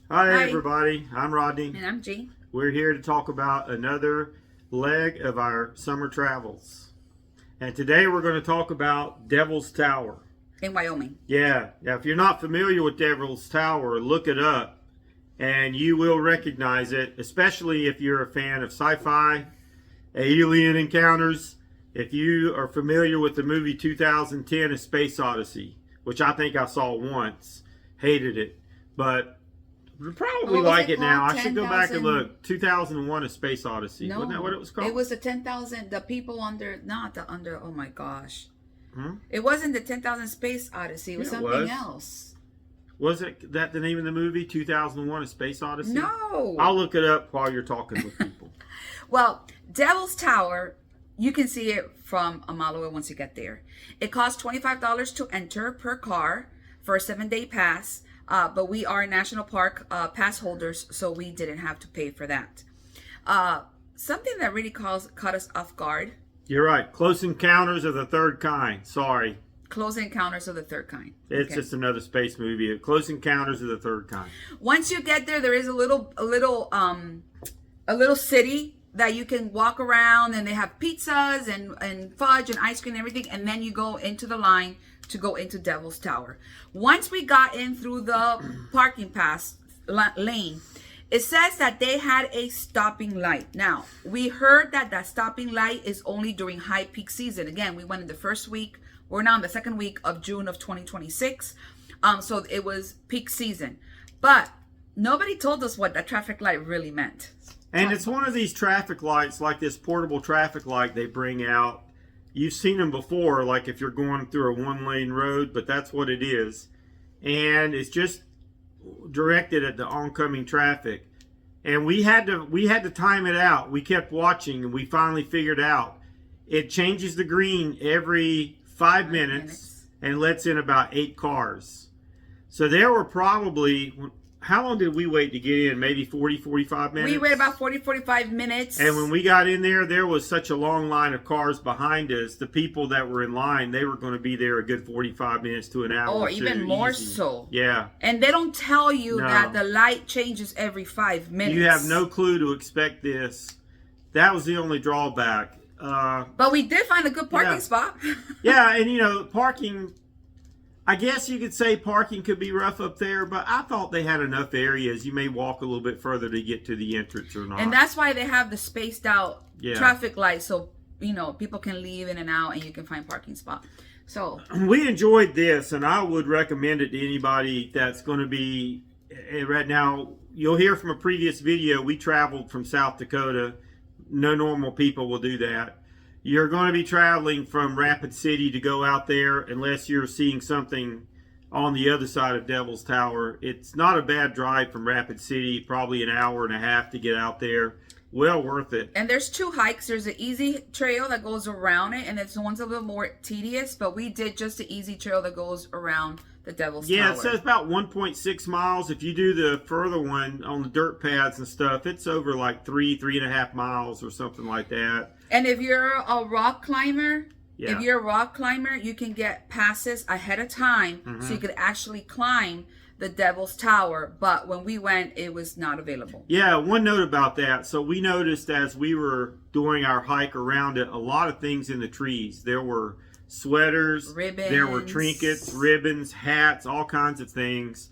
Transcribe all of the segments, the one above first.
Hi, Hi. everybody. I'm Rodney. And I'm G. We're here to talk about another leg of our summer travels. And today we're going to talk about Devil's Tower. In Wyoming. Yeah. Now, if you're not familiar with Devil's Tower, look it up and you will recognize it, especially if you're a fan of sci-fi, alien encounters. If you are familiar with the movie 2010 A Space Odyssey, which I think I saw once, hated it, but probably like it now. I should go back and look. 2001 A Space Odyssey. No, Wasn't that what it was called? It was the 10,000, the people under, not the under, oh my gosh. Hmm? It wasn't the 10,000 Space Odyssey. It was something else. Was it that the name of the movie, 2001 A Space Odyssey? No. I'll look it up while you're talking with people. Well, Devil's Tower, you can see it from a mile away once you get there. It costs $25 to enter per car for a 7-day pass. But we are National Park pass holders, so we didn't have to pay for that. Something that really caught us off guard. You're right. Close Encounters of the Third Kind. Sorry. Close Encounters of the Third Kind. It's just another space movie. Close Encounters of the Third Kind. Once you get there, there is a little city that you can walk around, and they have pizzas and fudge and ice cream and everything, and then you go into the line to go into Devil's Tower. Once we got in through the parking pass lane, it says that they had a stopping light. Now, we heard that that stopping light is only during high peak season. Again, we went in the first week. We're now in the second week of June of 2026. So it was peak season. But nobody told us what that traffic light really meant. And it's one of these traffic lights, like this portable traffic light they bring out. You've seen them before, like if you're going through a one-lane road, but that's what it is. And it's just directed at the oncoming traffic. And we had to time it out. We kept watching, and we finally figured out it changes the green every 5 minutes and lets in about 8 cars. So there were probably... How long did we wait to get in? Maybe 40, 45 minutes? We waited about 40, 45 minutes. And when we got in there was such a long line of cars behind us. The people that were in line, they were going to be there a good 45 minutes to an hour. Or even more easy. so. Yeah. And they don't tell you that the light changes every 5 minutes. You have no clue to expect this. That was the only drawback. But we did find a good parking spot. Yeah, and parking... I guess you could say parking could be rough up there, but I thought they had enough areas. You may walk a little bit further to get to the entrance or not. And that's why they have the spaced out traffic lights, so people can leave in and out and you can find parking spot. So we enjoyed this, and I would recommend it to anybody that's going to be right now. You'll hear from a previous video. We traveled from South Dakota. No normal people will do that. You're going to be traveling from Rapid City to go out there unless you're seeing something on the other side of Devil's Tower. It's not a bad drive from Rapid City, probably an hour and a half to get out there. Well worth it. And there's 2 hikes. There's an easy trail that goes around it, and it's one's a little more tedious, but we did just the easy trail that goes around the Devil's Tower. Yeah, it says about 1.6 miles. If you do the further one on the dirt pads and stuff, it's over like 3.5 miles or something like that. And if you're a rock climber, you can get passes ahead of time, so you could actually climb the Devil's Tower. But when we went, it was not available. Yeah, one note about that. So we noticed as we were doing our hike around it, a lot of things in the trees. There were sweaters, ribbons. There were trinkets, ribbons, hats, all kinds of things.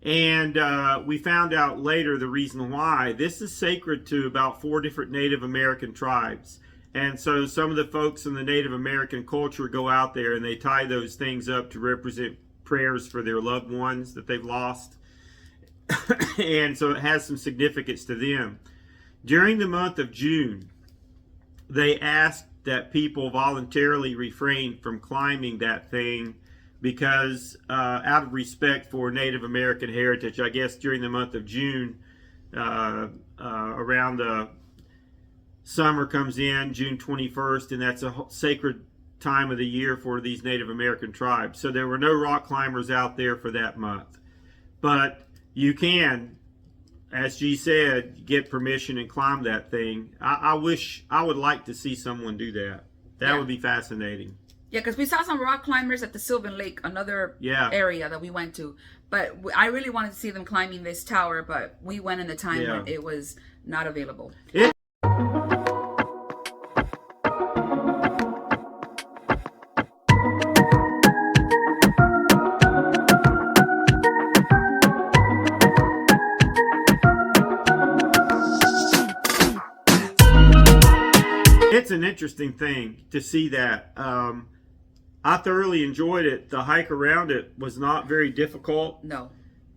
And we found out later the reason why. This is sacred to about 4 different Native American tribes. And so some of the folks in the Native American culture go out there and they tie those things up to represent prayers for their loved ones that they've lost. And so it has some significance to them. During the month of June, they asked that people voluntarily refrain from climbing that thing because out of respect for Native American heritage. I guess during the month of June, around the summer comes in, June 21st, and that's a sacred time of the year for these Native American tribes. So there were no rock climbers out there for that month. But you can, as G said, get permission and climb that thing. I would like to see someone do that. That would be fascinating. Yeah, because we saw some rock climbers at the Sylvan Lake, another Yeah. area that we went to. But I really wanted to see them climbing this tower, but we went in the time Yeah. when it was not available. It's an interesting thing to see that. I thoroughly enjoyed it. The hike around it was not very difficult. No.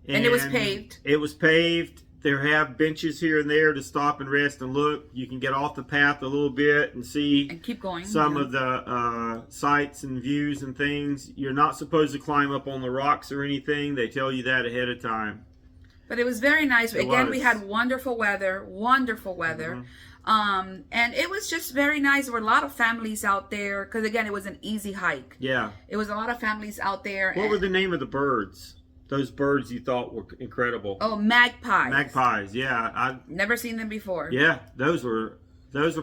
And it was paved. It was paved. There have benches here and there to stop and rest and look. You can get off the path a little bit and see and keep going. Some of the sights and views and things. You're not supposed to climb up on the rocks or anything. They tell you that ahead of time. But it was very nice. Again, we had wonderful weather. And it was just very nice. There were a lot of families out there because, again, it was an easy hike. Yeah. It was a lot of families out there. What were the name of the birds? Those birds you thought were incredible. Oh, magpies. Magpies, yeah. I've never seen them before. Yeah, those were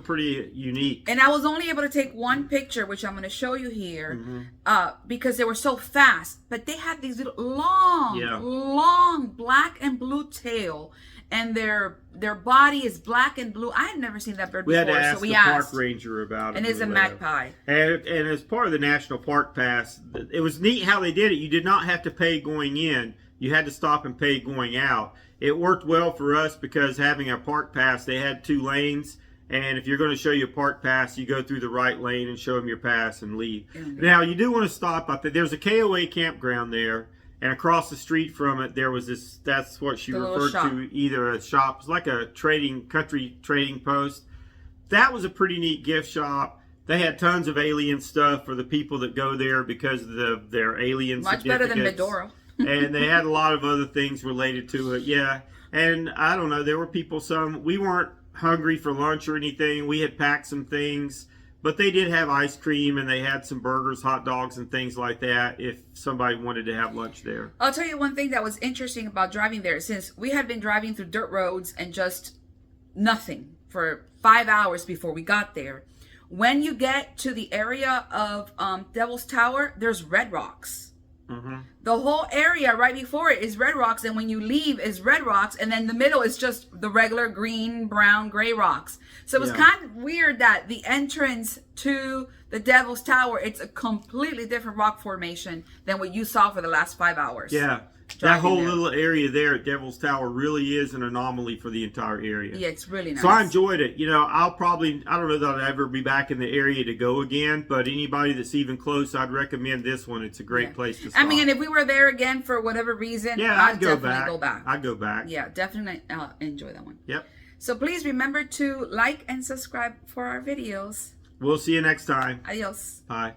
pretty unique. And I was only able to take one picture, which I'm going to show you here, because they were so fast. But they had these little long black and blue tail, and their body is black and blue. I had never seen that bird before. We had to ask the park ranger about it. And it's a magpie. And as part of the National Park Pass, it was neat how they did it. You did not have to pay going in. You had to stop and pay going out. It worked well for us because having a park pass, they had 2 lanes. And if you're going to show you a park pass, you go through the right lane and show them your pass and leave. Now, you do want to stop. There's a KOA campground there. And across the street from it, there was this, that's what she referred to, either a shop, it's like a country trading post. That was a pretty neat gift shop. They had tons of alien stuff for the people that go there because of their alien certificates. Much better than Medora. And they had a lot of other things related to it, yeah. And I don't know, there were people, we weren't hungry for lunch or anything. We had packed some things. But they did have ice cream, and they had some burgers, hot dogs, and things like that if somebody wanted to have lunch there. I'll tell you one thing that was interesting about driving there. Since we had been driving through dirt roads and just nothing for 5 hours before we got there, when you get to the area of Devil's Tower, there's red rocks. The whole area right before it is red rocks, and when you leave is red rocks, and then the middle is just the regular green, brown, gray rocks. So it was kind of weird that the entrance to the Devil's Tower, it's a completely different rock formation than what you saw for the last 5 hours. Yeah. That whole little area there at Devil's Tower really is an anomaly for the entire area. Yeah, it's really nice. So I enjoyed it. You know, I don't know that I'll ever be back in the area to go again, but anybody that's even close, I'd recommend this one. It's a great place to stop. I mean, and if we were there again for whatever reason, I'd definitely go back. I'd go back. Yeah, definitely enjoy that one. Yep. So please remember to like and subscribe for our videos. We'll see you next time. Adios. Bye.